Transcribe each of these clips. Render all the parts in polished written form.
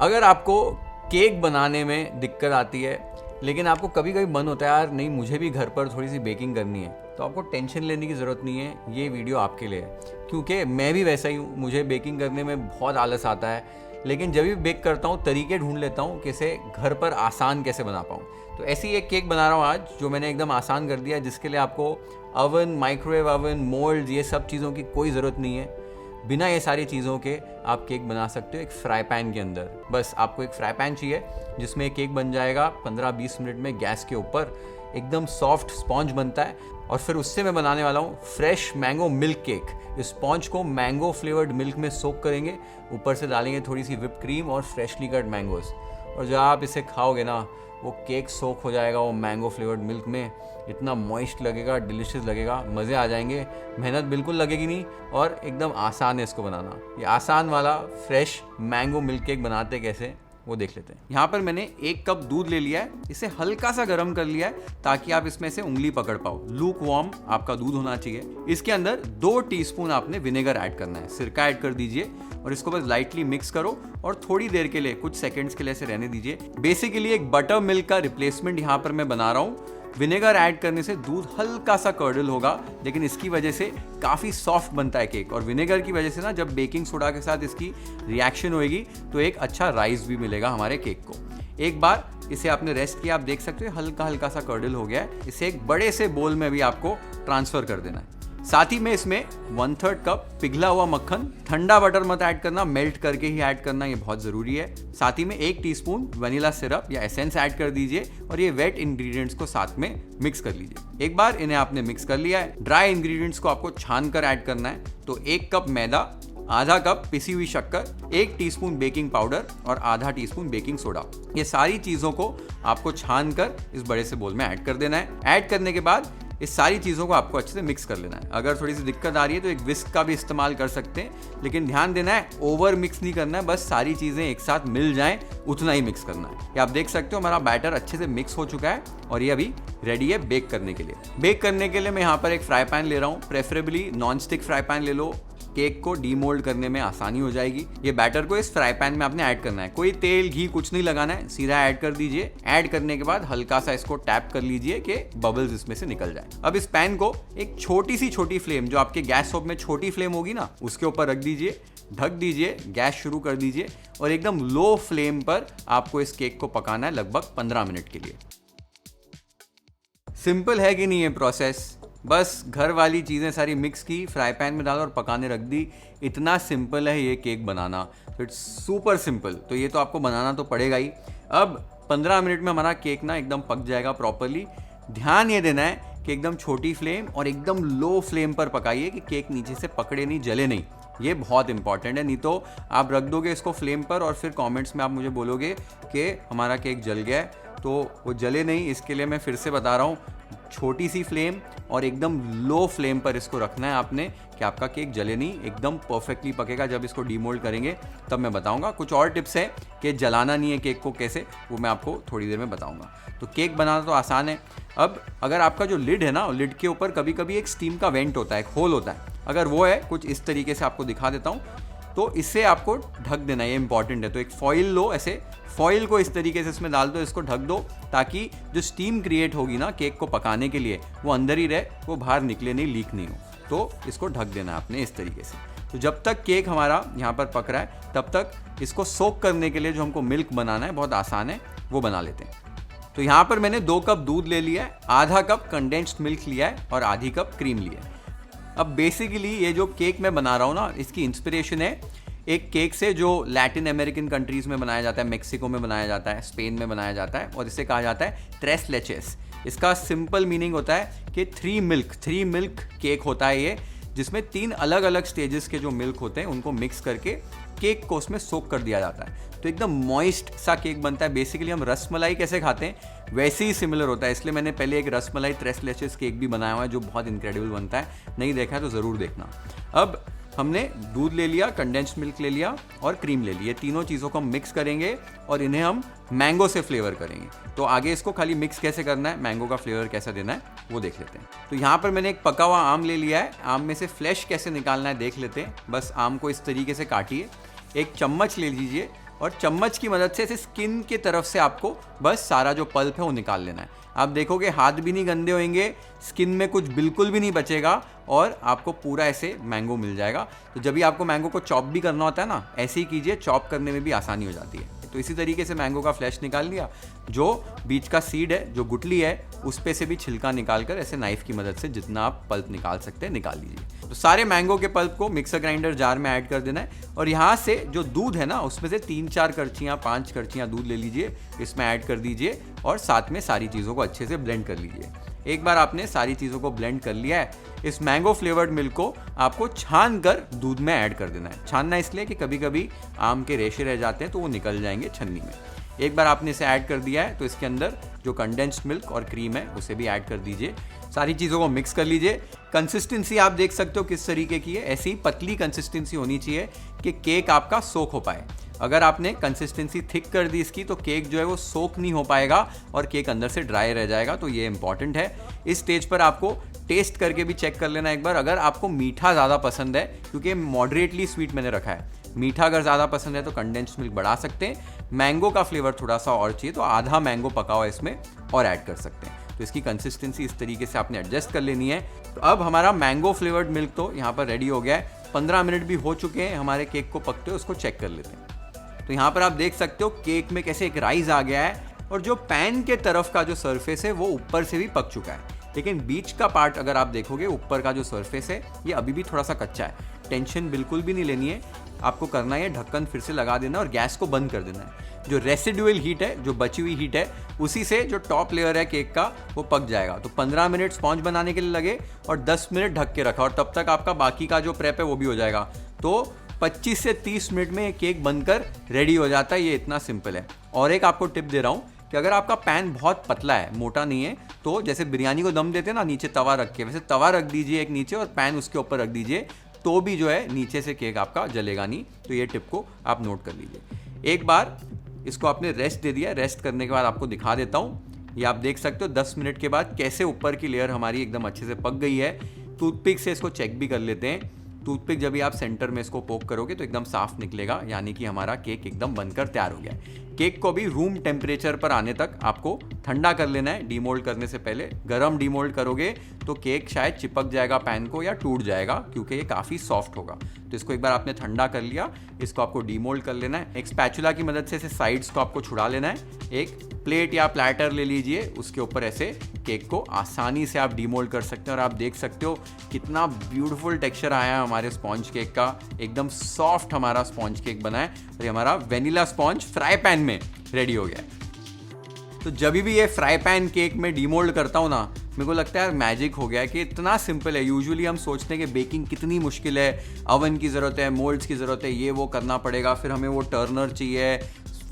अगर आपको केक बनाने में दिक्कत आती है लेकिन आपको कभी कभी मन होता है यार नहीं मुझे भी घर पर थोड़ी सी बेकिंग करनी है, तो आपको टेंशन लेने की ज़रूरत नहीं है। ये वीडियो आपके लिए है क्योंकि मैं भी वैसा ही हूँ। मुझे बेकिंग करने में बहुत आलस आता है, लेकिन जब भी बेक करता हूँ तरीके ढूंढ लेता हूँ कैसे घर पर आसान कैसे बना पाऊँ। तो ऐसी एक केक बना रहा हूँ आज जो मैंने एकदम आसान कर दिया, जिसके लिए आपको अवन, माइक्रोवेव अवन, मोल्ड, ये सब चीज़ों की कोई ज़रूरत नहीं है। बिना ये सारी चीज़ों के आप केक बना सकते हो एक फ्राई पैन के अंदर। बस आपको एक फ्राई पैन चाहिए जिसमें केक बन जाएगा 15-20 मिनट में गैस के ऊपर। एकदम सॉफ्ट स्पॉन्ज बनता है। और फिर उससे मैं बनाने वाला हूँ फ्रेश मैंगो मिल्क केक। इस स्पॉन्ज को मैंगो फ्लेवर्ड मिल्क में सोक करेंगे, ऊपर से डालेंगे थोड़ी सी व्हिप क्रीम और फ्रेशली कट मैंगोज, और जब आप इसे खाओगे ना वो केक सोक हो जाएगा वो मैंगो फ्लेवर्ड मिल्क में। इतना मॉइस्ट लगेगा, डिलिशियस लगेगा, मज़े आ जाएंगे। मेहनत बिल्कुल लगेगी नहीं और एकदम आसान है इसको बनाना। ये आसान वाला फ्रेश मैंगो मिल्क केक बनाते कैसे वो देख लेते हैं। यहाँ पर मैंने 1 कप दूध ले लिया है, इसे हल्का सा गर्म कर लिया है ताकि आप इसमें से उंगली पकड़ पाओ। लूक वार्म आपका दूध होना चाहिए। इसके अंदर 2 टीस्पून आपने विनेगर ऐड करना है, सिरका ऐड कर दीजिए और इसको बस लाइटली मिक्स करो और थोड़ी देर के लिए, कुछ सेकंड्स के लिए इसे रहने दीजिए। बेसिकली एक बटर मिल्क का रिप्लेसमेंट यहाँ पर मैं बना रहा हूँ। विनेगर ऐड करने से दूध हल्का सा कर्डल होगा, लेकिन इसकी वजह से काफ़ी सॉफ्ट बनता है केक। और विनेगर की वजह से ना जब बेकिंग सोडा के साथ इसकी रिएक्शन होएगी तो एक अच्छा राइस भी मिलेगा हमारे केक को। एक बार इसे आपने रेस्ट किया, आप देख सकते हो हल्का हल्का सा कर्डल हो गया है। इसे एक बड़े से बोल में भी आपको ट्रांसफ़र कर देना है। साथ ही में इसमें 1/3 कप पिघला हुआ मक्खन, ठंडा बटर मत ऐड करना, मेल्ट करके ही ऐड करना, ये बहुत ज़रूरी है। साथ ही में 1 टीस्पून वनीला सिरप या एसेंस ऐड कर दीजिए और ये वेट इंग्रेडिएंट्स को साथ में मिक्स कर लीजिए। एक बार इन्हें आपने मिक्स कर लिया है, ड्राई इंग्रेडिएंट्स को आपको छान कर ऐड करना है। तो 1 कप मैदा, आधा कप पिसी हुई शक्कर, 1 टीस्पून बेकिंग पाउडर और आधा टीस्पून बेकिंग सोडा, ये सारी चीज़ों को आपको छान कर इस बड़े से बोल में ऐड कर देना है। ऐड करने के बाद इस सारी चीज़ों को आपको अच्छे से मिक्स कर लेना है। अगर थोड़ी सी दिक्कत आ रही है तो एक विस्क का भी इस्तेमाल कर सकते हैं, लेकिन ध्यान देना है ओवर मिक्स नहीं करना है, बस सारी चीज़ें एक साथ मिल जाएं उतना ही मिक्स करना है। ये आप देख सकते हो हमारा बैटर अच्छे से मिक्स हो चुका है और ये अभी रेडी है बेक करने के लिए। बेक करने के लिए मैं यहाँ पर एक फ्राई पैन ले रहा हूँ, preferably non stick fry pan ले लो, केक को डीमोल्ड करने में आसानी हो जाएगी। ये बैटर को इस फ्राई पैन में आपने ऐड करना है, कोई तेल घी कुछ नहीं लगाना है, सीधा ऐड कर दीजिए। ऐड करने के बाद हल्का सा इसको टैप कर लीजिए कि बबल्स इसमें से निकल जाए। अब इस पैन को एक छोटी फ्लेम, जो आपके गैस स्टोव में छोटी फ्लेम होगी ना, उसके ऊपर रख दीजिए, ढक दीजिए, गैस शुरू कर दीजिए और एकदम लो फ्लेम पर आपको इस केक को पकाना है लगभग 15 मिनट के लिए। सिंपल है कि नहीं ये प्रोसेस? बस घर वाली चीज़ें सारी मिक्स की, फ्राई पैन में डाला और पकाने रख दी। इतना सिंपल है ये केक बनाना, तो इट्स सुपर सिंपल। तो ये तो आपको बनाना तो पड़ेगा ही। अब 15 मिनट में हमारा केक ना एकदम पक जाएगा प्रॉपरली। ध्यान ये देना है कि एकदम छोटी फ्लेम और एकदम लो फ्लेम पर पकाइए कि केक नीचे से पकड़े नहीं, जले नहीं। ये बहुत इंपॉर्टेंट है, नहीं तो आप रख दोगे इसको फ्लेम पर और फिर कमेंट्स में आप मुझे बोलोगे कि हमारा केक जल गया है, तो वो जले नहीं। इसके लिए मैं फिर से बता रहा हूँ, छोटी सी फ्लेम और एकदम लो फ्लेम पर इसको रखना है आपने कि आपका केक जले नहीं, एकदम परफेक्टली पकेगा। जब इसको डीमोल्ड करेंगे तब मैं बताऊंगा। कुछ और टिप्स हैं कि जलाना नहीं है केक को कैसे, वो मैं आपको थोड़ी देर में बताऊंगा। तो केक बनाना तो आसान है। अब अगर आपका जो लिड है ना, लिड के ऊपर कभी कभी एक स्टीम का वेंट होता है, एक होल होता है, अगर वो है कुछ इस तरीके से आपको दिखा देता हूँ, तो इससे आपको ढक देना, ये इंपॉर्टेंट है। तो एक फॉइल लो, ऐसे फॉइल को इस तरीके से इसमें डाल दो, इसको ढक दो ताकि जो स्टीम क्रिएट होगी ना केक को पकाने के लिए वो अंदर ही रहे, वो बाहर निकले नहीं, लीक नहीं हो। तो इसको ढक देना है आपने इस तरीके से। तो जब तक केक हमारा यहाँ पर पक रहा है तब तक इसको सोक करने के लिए जो हमको मिल्क बनाना है, बहुत आसान है, वो बना लेते हैं। तो यहाँ पर मैंने 2 कप दूध ले लिया है, आधा कप कंडेंस्ड मिल्क लिया है और आधी कप क्रीम लिया है। अब बेसिकली ये जो केक मैं बना रहा हूँ ना, इसकी इंस्पिरेशन है एक केक से जो लैटिन अमेरिकन कंट्रीज़ में बनाया जाता है, मेक्सिको में बनाया जाता है, स्पेन में बनाया जाता है, और इसे कहा जाता है ट्रेस लेचेस। इसका सिंपल मीनिंग होता है कि 3 मिल्क केक होता है ये, जिसमें 3 अलग अलग स्टेजेस के जो मिल्क होते हैं उनको मिक्स करके केक को उसमें सोक कर दिया जाता है। तो एकदम मॉइस्ट सा केक बनता है। बेसिकली हम रसमलाई कैसे खाते हैं वैसे ही सिमिलर होता है, इसलिए मैंने पहले एक रसमलाई ट्रेस लेचेस केक भी बनाया हुआ है जो बहुत इनक्रेडिबल बनता है। नहीं देखा है तो ज़रूर देखना। अब हमने दूध ले लिया, कंडेंस्ड मिल्क ले लिया और क्रीम ले ली। ये तीनों चीज़ों को हम मिक्स करेंगे और इन्हें हम मैंगो से फ्लेवर करेंगे। तो आगे इसको खाली मिक्स कैसे करना है, मैंगो का फ्लेवर कैसे देना है, वो देख लेते हैं। तो यहाँ पर मैंने एक पका हुआ आम ले लिया है। आम में से फ्लैश कैसे निकालना है देख लेते हैं। बस आम को इस तरीके से काटिए, एक चम्मच ले लीजिए और चम्मच की मदद से ऐसे स्किन की तरफ से आपको बस सारा जो पल्प है वो निकाल लेना है। आप देखोगे हाथ भी नहीं गंदे होंगे, स्किन में कुछ बिल्कुल भी नहीं बचेगा और आपको पूरा ऐसे मैंगो मिल जाएगा। तो जब भी आपको मैंगो को चॉप भी करना होता है ना, ऐसे ही कीजिए, चॉप करने में भी आसानी हो जाती है। तो इसी तरीके से मैंगो का फ्लैश निकाल लिया, जो बीच का सीड है, जो गुठली है, उस पे से भी छिलका निकाल कर ऐसे नाइफ की मदद से जितना आप पल्प निकाल सकते हैं निकाल लीजिए। तो सारे मैंगो के पल्प को मिक्सर ग्राइंडर जार में ऐड कर देना है और यहाँ से जो दूध है ना, उसमें से 3-4 करछियाँ 5 करछियाँ दूध ले लीजिए, इसमें ऐड कर दीजिए और साथ में सारी चीज़ों को अच्छे से ब्लेंड कर लीजिए। एक बार आपने सारी चीज़ों को ब्लेंड कर लिया है, इस मैंगो फ्लेवर्ड मिल्क को आपको छान कर दूध में ऐड कर देना है। छानना इसलिए कि कभी कभी आम के रेशे रह जाते हैं तो वो निकल जाएंगे छन्नी में। एक बार आपने इसे ऐड कर दिया है तो इसके अंदर जो कंडेंस्ड मिल्क और क्रीम है उसे भी ऐड कर दीजिए। सारी चीज़ों को मिक्स कर लीजिए। कंसिस्टेंसी आप देख सकते हो किस तरीके की है, ऐसी पतली कंसिस्टेंसी होनी चाहिए कि केक आपका सोख हो पाए। अगर आपने कंसिस्टेंसी थिक कर दी इसकी तो केक जो है वो सोख नहीं हो पाएगा और केक अंदर से ड्राई रह जाएगा, तो ये इंपॉर्टेंट है। इस स्टेज पर आपको टेस्ट करके भी चेक कर लेना एक बार। अगर आपको मीठा ज़्यादा पसंद है, क्योंकि मॉडरेटली स्वीट मैंने रखा है, मीठा अगर ज़्यादा पसंद है तो कंडेंस्ड मिल्क बढ़ा सकते हैं। मैंगो का फ्लेवर थोड़ा सा और चाहिए तो आधा मैंगो पका हुआ इसमें और ऐड कर सकते हैं। तो इसकी कंसिस्टेंसी इस तरीके से आपने एडजस्ट कर लेनी है। तो अब हमारा मैंगो फ्लेवर्ड मिल्क तो यहाँ पर रेडी हो गया है। 15 मिनट भी हो चुके हैं हमारे केक को पकते हुए, उसको चेक कर लेते हैं। तो यहाँ पर आप देख सकते हो केक में कैसे एक राइज आ गया है और जो पैन के तरफ का जो सरफेस है वो ऊपर से भी पक चुका है, लेकिन बीच का पार्ट अगर आप देखोगे ऊपर का जो सरफेस है ये अभी भी थोड़ा सा कच्चा है। टेंशन बिल्कुल भी नहीं लेनी है, आपको करना है ढक्कन फिर से लगा देना और गैस को बंद कर देना है। जो रेसिडुअल हीट है, जो बची हुई हीट है, उसी से जो टॉप लेयर है केक का वो पक जाएगा। तो 15 मिनट स्पॉन्ज बनाने के लिए लगे और 10 मिनट ढक के रखा और तब तक आपका बाकी का जो प्रेप है वो भी हो जाएगा। तो 25 से 30 मिनट में केक बनकर रेडी हो जाता है। ये इतना सिंपल है। और एक आपको टिप दे रहा हूँ कि अगर आपका पैन बहुत पतला है, मोटा नहीं है, तो जैसे बिरयानी को दम देते हैं ना नीचे तवा रख के, वैसे तवा रख दीजिए एक नीचे और पैन उसके ऊपर रख दीजिए, तो भी जो है नीचे से केक आपका जलेगा नहीं। तो ये टिप को आप नोट कर लीजिए। एक बार इसको आपने रेस्ट दे दिया, रेस्ट करने के बाद आपको दिखा देता हूँ। ये आप देख सकते हो 10 मिनट के बाद कैसे ऊपर की लेयर हमारी एकदम अच्छे से पक गई है। टूथपिक से इसको चेक भी कर लेते हैं। टूथपिक जब भी आप सेंटर में इसको पोक करोगे तो एकदम साफ निकलेगा, यानी कि हमारा केक एकदम बनकर तैयार हो गया है। केक को भी रूम टेम्परेचर पर आने तक आपको ठंडा कर लेना है। डीमोल्ड करने से पहले गरम डीमोल्ड करोगे तो केक शायद चिपक जाएगा पैन को या टूट जाएगा, क्योंकि ये काफ़ी सॉफ्ट होगा। तो इसको एक बार आपने ठंडा कर लिया, इसको आपको डीमोल्ड कर लेना है। एक स्पैचुला की मदद से इसे साइड्स को आपको छुड़ा लेना है। एक प्लेट या प्लेटर ले लीजिए, उसके ऊपर ऐसे केक को आसानी से आप डीमोल्ड कर सकते हैं। और आप देख सकते हो कितना ब्यूटीफुल टेक्सचर आया है हमारे स्पॉन्ज केक का। एकदम सॉफ्ट हमारा स्पॉन्ज केक बना है और ये हमारा वेनिला स्पॉन्ज फ्राई पैन में रेडी हो गया है। तो जब भी ये फ्राई पैन केक में डीमोल्ड करता हूँ ना, मेरे को लगता है मैजिक हो गया है कि इतना सिंपल है। यूजुअली हम सोचते हैं कि बेकिंग कितनी मुश्किल है, अवन की ज़रूरत है, मोल्ड्स की ज़रूरत है, ये वो करना पड़ेगा, फिर हमें वो टर्नर चाहिए,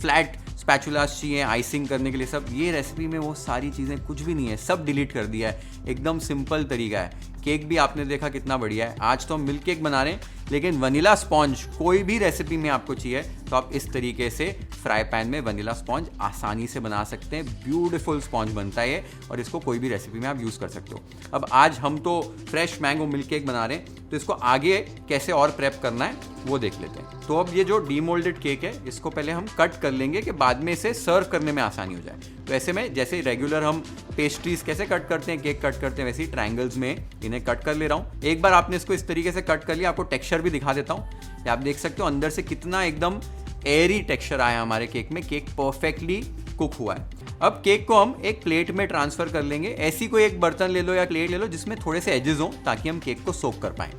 फ्लैट स्पैचुलास चाहिए आइसिंग करने के लिए। सब ये रेसिपी में वो सारी चीज़ें कुछ भी नहीं है, सब डिलीट कर दिया है। एकदम सिंपल तरीका है। केक भी आपने देखा कितना बढ़िया है। आज तो हम मिल्क केक बना रहे हैं, लेकिन वनीला स्पॉन्ज कोई भी रेसिपी में आपको चाहिए तो आप इस तरीके से फ्राई पैन में वनीला स्पॉन्ज आसानी से बना सकते हैं। ब्यूटीफुल स्पॉन्ज बनता है ये, और इसको कोई भी रेसिपी में आप यूज़ कर सकते हो। अब आज हम तो फ्रेश मैंगो मिल्क केक बना रहे हैं, तो इसको आगे कैसे और प्रेप करना है वो देख लेते हैं। तो अब ये जो डीमोल्डेड केक है, इसको पहले हम कट कर लेंगे कि बाद में इसे सर्व करने में आसानी हो जाए। तो ऐसे में जैसे रेगुलर हम पेस्ट्रीज कैसे कट करते हैं, केक कट करते हैं, वैसे ही ट्रायंगल्स में इन्हें कट कर ले रहा हूँ। एक बार आपने इसको इस तरीके से कट कर लिया, आपको टेक्सचर भी दिखा देता हूँ। आप देख सकते हो अंदर से कितना एकदम एयरी टेक्सचर आया हमारे केक में। केक परफेक्टली कुक हुआ है। अब केक को हम एक प्लेट में ट्रांसफर कर लेंगे। ऐसी कोई एक बर्तन ले लो या प्लेट ले लो जिसमें थोड़े से एजेस हों, ताकि हम केक को सोक कर पाएं।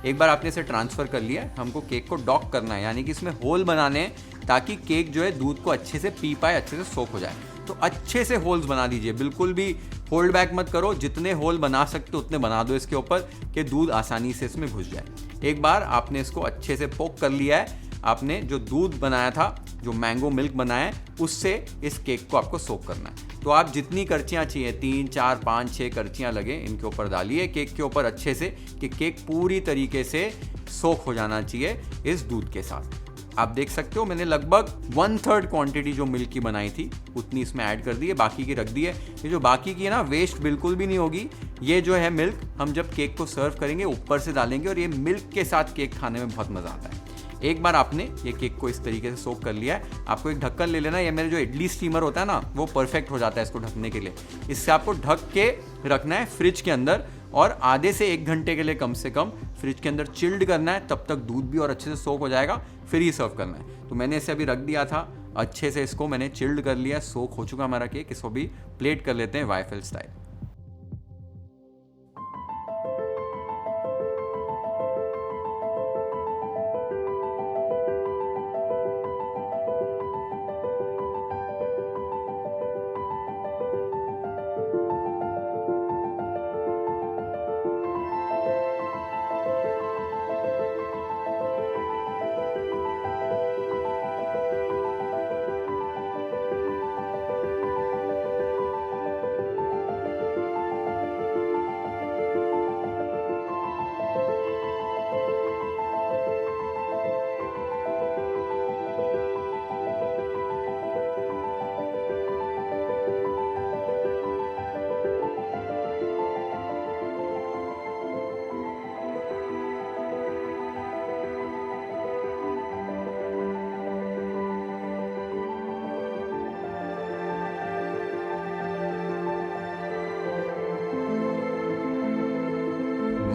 एक बार आपने इसे ट्रांसफर कर लिया, हमको केक को डॉक करना है, यानी कि इसमें होल बनाने हैं ताकि केक जो है दूध को अच्छे से पी पाए, अच्छे से सोक हो जाए। तो अच्छे से होल्स बना दीजिए, बिल्कुल भी होल्ड बैक मत करो। जितने होल बना सकते हो उतने बना दो इसके ऊपर, कि दूध आसानी से इसमें घुस जाए। एक बार आपने इसको अच्छे से पोक कर लिया है, आपने जो दूध बनाया था, जो मैंगो मिल्क बनाया है, उससे इस केक को आपको सोक करना है। तो आप जितनी करछियाँ चाहिए, 3, 4, 5, 6 करछियाँ लगे, इनके ऊपर डालिए केक के ऊपर अच्छे से, कि केक पूरी तरीके से सोक हो जाना चाहिए इस दूध के साथ। आप देख सकते हो मैंने लगभग 1/3 क्वांटिटी जो मिल्क की बनाई थी उतनी इसमें ऐड कर दी है, बाकी की रख दी है। ये जो बाकी की है ना, वेस्ट बिल्कुल भी नहीं होगी। ये जो है मिल्क हम जब केक को सर्व करेंगे ऊपर से डालेंगे, और ये मिल्क के साथ केक खाने में बहुत मज़ा आता है। एक बार आपने ये केक को इस तरीके से सोक कर लिया है, आपको एक ढक्कन ले लेना। या मेरे जो इडली स्टीमर होता है ना, वो परफेक्ट हो जाता है इसको ढकने के लिए। इससे आपको ढक के रखना है फ्रिज के अंदर, और आधे से 1 घंटे के लिए कम से कम फ्रिज के अंदर चिल्ड करना है। तब तक दूध भी और अच्छे से सोक हो जाएगा, फिर ही सर्व करना है। तो मैंने इसे अभी रख दिया था अच्छे से, इसको मैंने चिल्ड कर लिया, सोक हो चुका हमारा केक। इसको भी प्लेट कर लेते हैं वाइफल स्टाइल।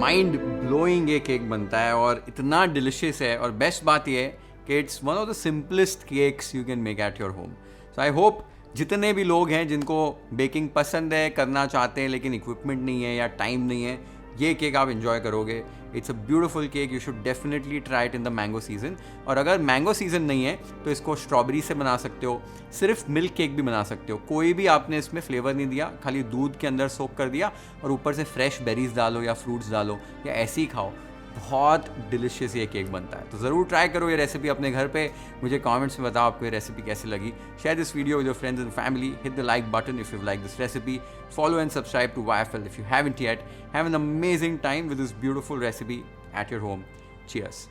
माइंड ब्लोइंग ये केक बनता है और इतना डिलिशियस है। और बेस्ट बात ये है कि it's one of the simplest cakes you can make at your home. So I hope जितने भी लोग हैं जिनको बेकिंग पसंद है, करना चाहते हैं, लेकिन इक्विपमेंट नहीं है या टाइम नहीं है, ये केक आप इंजॉय करोगे। It's a beautiful cake, you should definitely try it in the mango season. और अगर मैंगो सीजन नहीं है तो इसको स्ट्रॉबेरी से बना सकते हो, सिर्फ मिल्क केक भी बना सकते हो। कोई भी आपने इसमें फ्लेवर नहीं दिया, खाली दूध के अंदर सोक कर दिया और ऊपर से फ्रेश बेरीज डालो या फ्रूट्स डालो या ऐसे ही खाओ। बहुत डिलिशियस ये केक बनता है। तो ज़रूर ट्राई करो ये रेसिपी अपने घर पे। मुझे कमेंट्स में बताओ आपको ये रेसिपी कैसी लगी। Share this video with your friends and family. Hit the like button if you like this recipe. Follow and subscribe to YFL if you haven't yet. Have an amazing time with this beautiful recipe at your home. Cheers.